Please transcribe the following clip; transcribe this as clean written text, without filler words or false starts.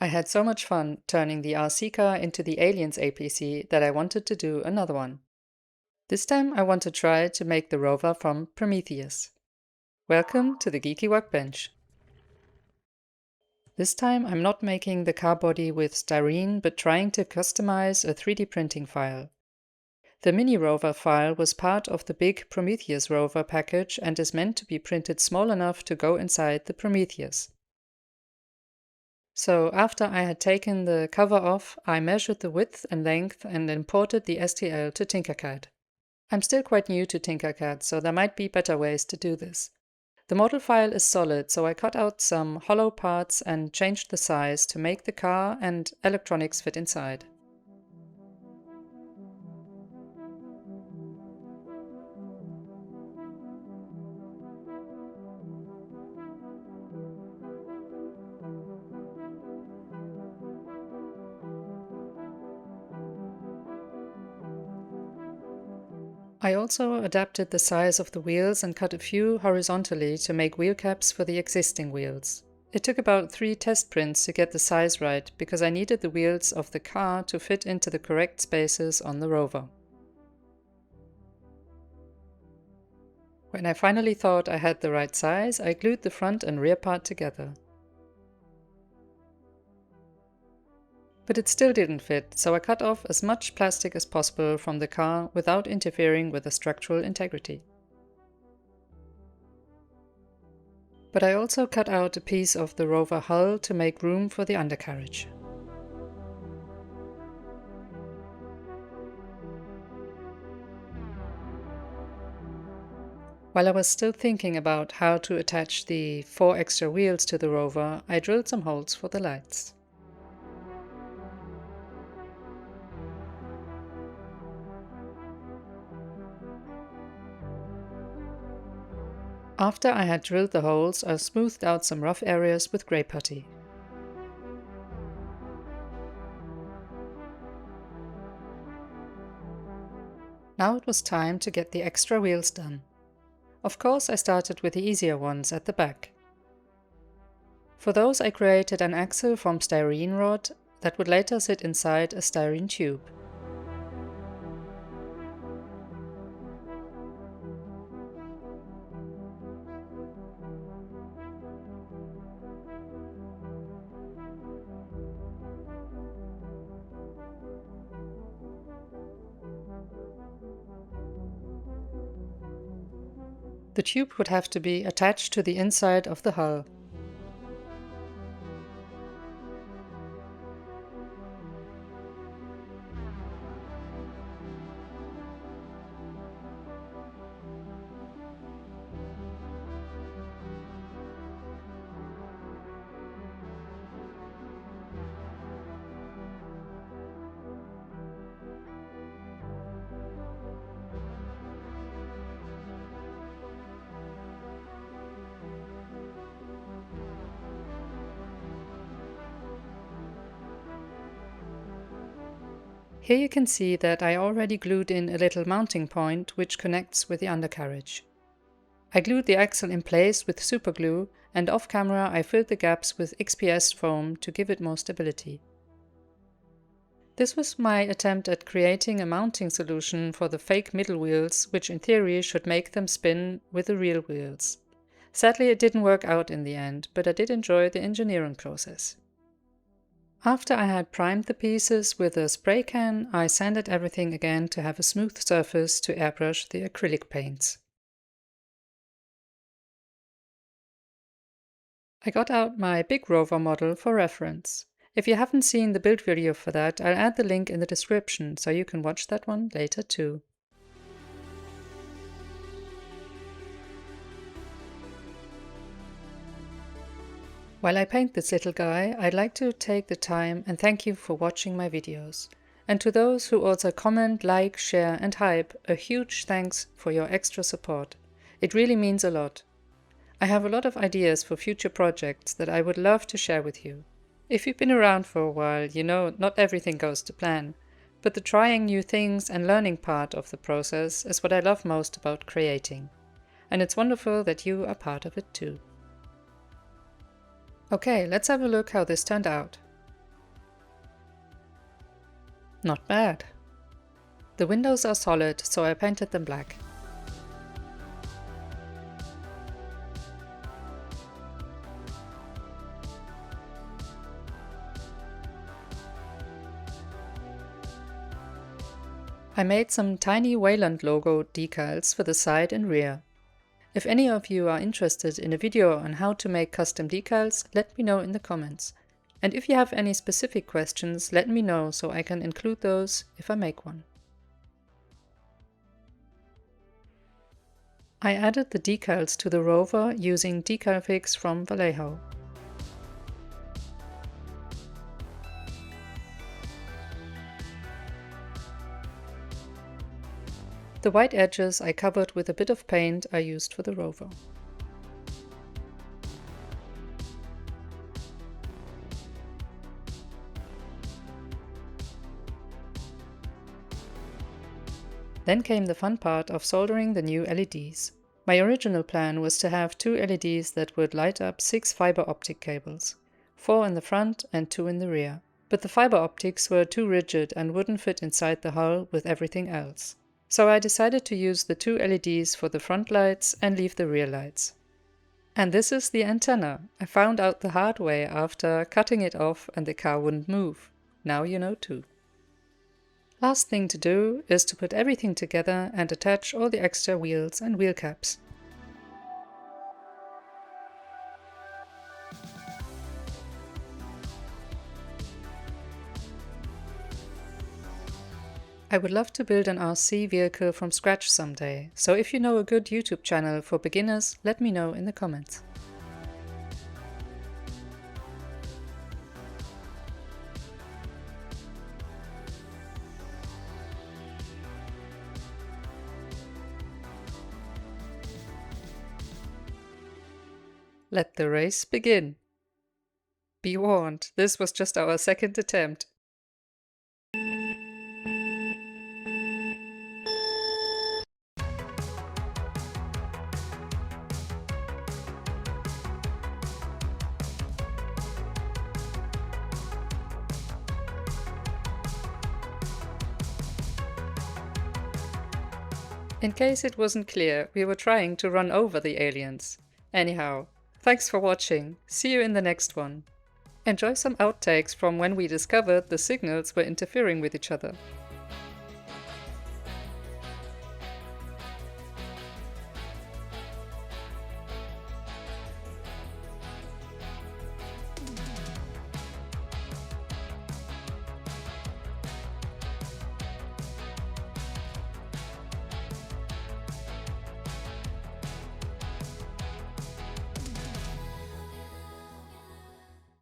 I had so much fun turning the RC car into the Aliens APC that I wanted to do another one. This time I want to try to make the rover from Prometheus. Welcome to the Geeky Workbench. This time I'm not making the car body with styrene, but trying to customize a 3D printing file. The Mini Rover file was part of the big Prometheus Rover package and is meant to be printed small enough to go inside the Prometheus. So after I had taken the cover off, I measured the width and length and imported the STL to Tinkercad. I'm still quite new to Tinkercad, so there might be better ways to do this. The model file is solid, so I cut out some hollow parts and changed the size to make the car and electronics fit inside. I also adapted the size of the wheels and cut a few horizontally to make wheel caps for the existing wheels. It took about 3 test prints to get the size right, because I needed the wheels of the car to fit into the correct spaces on the rover. When I finally thought I had the right size, I glued the front and rear part together. But it still didn't fit, so I cut off as much plastic as possible from the car without interfering with the structural integrity. But I also cut out a piece of the rover hull to make room for the undercarriage. While I was still thinking about how to attach the 4 extra wheels to the rover, I drilled some holes for the lights. After I had drilled the holes, I smoothed out some rough areas with grey putty. Now it was time to get the extra wheels done. Of course, I started with the easier ones at the back. For those, I created an axle from styrene rod that would later sit inside a styrene tube. The tube would have to be attached to the inside of the hull. Here you can see that I already glued in a little mounting point which connects with the undercarriage. I glued the axle in place with superglue, and off camera I filled the gaps with XPS foam to give it more stability. This was my attempt at creating a mounting solution for the fake middle wheels, which in theory should make them spin with the real wheels. Sadly, it didn't work out in the end, but I did enjoy the engineering process. After I had primed the pieces with a spray can, I sanded everything again to have a smooth surface to airbrush the acrylic paints. I got out my big rover model for reference. If you haven't seen the build video for that, I'll add the link in the description so you can watch that one later too. While I paint this little guy, I'd like to take the time and thank you for watching my videos. And to those who also comment, like, share and hype, a huge thanks for your extra support. It really means a lot. I have a lot of ideas for future projects that I would love to share with you. If you've been around for a while, you know not everything goes to plan, but the trying new things and learning part of the process is what I love most about creating. And it's wonderful that you are part of it too. Okay, let's have a look how this turned out. Not bad. The windows are solid, so I painted them black. I made some tiny Wayland logo decals for the side and rear. If any of you are interested in a video on how to make custom decals, let me know in the comments. And if you have any specific questions, let me know so I can include those if I make one. I added the decals to the Rover using decal fix from Vallejo. The white edges I covered with a bit of paint I used for the Rover. Then came the fun part of soldering the new LEDs. My original plan was to have 2 LEDs that would light up 6 fiber optic cables, 4 in the front and 2 in the rear. But the fiber optics were too rigid and wouldn't fit inside the hull with everything else. So I decided to use the 2 LEDs for the front lights and leave the rear lights. And this is the antenna. I found out the hard way after cutting it off and the car wouldn't move. Now you know too. Last thing to do is to put everything together and attach all the extra wheels and wheel caps. I would love to build an RC vehicle from scratch someday, so if you know a good YouTube channel for beginners, let me know in the comments. Let the race begin. Be warned, this was just our second attempt. In case it wasn't clear, we were trying to run over the aliens. Anyhow, thanks for watching. See you in the next one. Enjoy some outtakes from when we discovered the signals were interfering with each other.